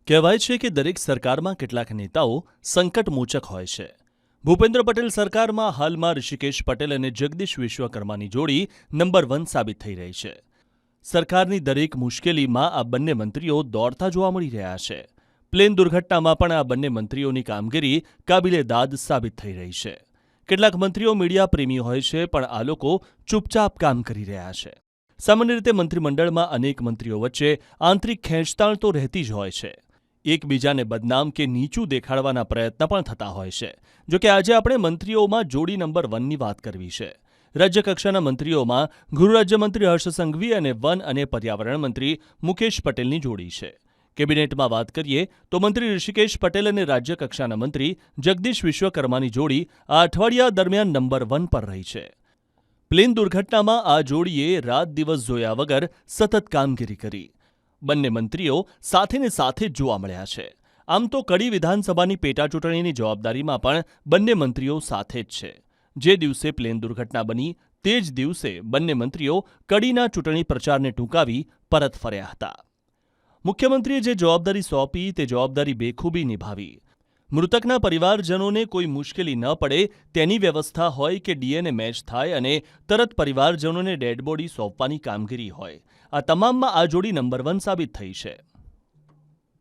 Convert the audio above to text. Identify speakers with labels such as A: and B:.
A: કહેવાય છે કે દરેક સરકારમાં કેટલાક નેતાઓ સંકટમોચક હોય છે. ભૂપેન્દ્ર પટેલ સરકારમાં હાલમાં ઋષિકેશ પટેલ અને જગદીશ વિશ્વકર્માની જોડી નંબર 1 સાબિત થઈ રહી છે. સરકારની દરેક મુશ્કેલીમાં આ બંને મંત્રીઓ દોડતા જોવા મળી રહ્યા છે. પ્લેન દુર્ઘટનામાં પણ આ બંને મંત્રીઓની કામગીરી કાબિલે દાદ સાબિત થઈ રહી છે. કેટલાક મંત્રીઓ મીડિયા પ્રેમી હોય છે, પણ આ લોકો ચૂપચાપ કામ કરી રહ્યા છે. સામાન્ય રીતે મંત્રીમંડળમાં અનેક મંત્રીઓ વચ્ચે આંતરિક ખેંચતાણ તો રહેતી જ હોય છે. એકબીજાને બદનામ કે નીચું દેખાડવાના પ્રયત્ન પણ થતા હોય છે. જોકે આજે આપણે મંત્રીઓમાં જોડી નંબર 1ની વાત કરવી છે. રાજ્યકક્ષાના મંત્રીઓમાં ગૃહ રાજ્યમંત્રી હર્ષ સંઘવી અને વન અને પર્યાવરણ મંત્રી મુકેશ પટેલની જોડી છે. કેબિનેટમાં વાત કરીએ તો મંત્રી ઋષિકેશ પટેલ અને રાજ્યકક્ષાના મંત્રી જગદીશ વિશ્વકર્માની જોડી આ અઠવાડિયા દરમિયાન નંબર 1 પર રહી છે. પ્લેન દુર્ઘટનામાં આ જોડીએ રાત દિવસ જોયા વગર સતત કામગીરી કરી. બંને મંત્રીઓ સાથેને સાથે જ જોવા મળ્યા છે. આમ તો કડી વિધાનસભાની પેટાચૂંટણીની જવાબદારીમાં પણ બંને મંત્રીઓ સાથે જ છે. જે દિવસે પ્લેન દુર્ઘટના બની તે જ દિવસે બંને મંત્રીઓ કડીના ચૂંટણી પ્રચારને ટૂંકાવી પરત ફર્યા હતા. મુખ્યમંત્રીએ જે જવાબદારી સોંપી તે જવાબદારી બેખૂબી નિભાવી. મૃતકના પરિવારજનોને કોઈ મુશ્કેલી ન પડે તેની વ્યવસ્થા હોય કે ડીએનએ મેચ થાય અને તરત પરિવારજનોને ડેડ બોડી સોંપવાની કામગીરી હોય, આ તમામમાં આ જોડી નંબર 1 સાબિત થઈ છે.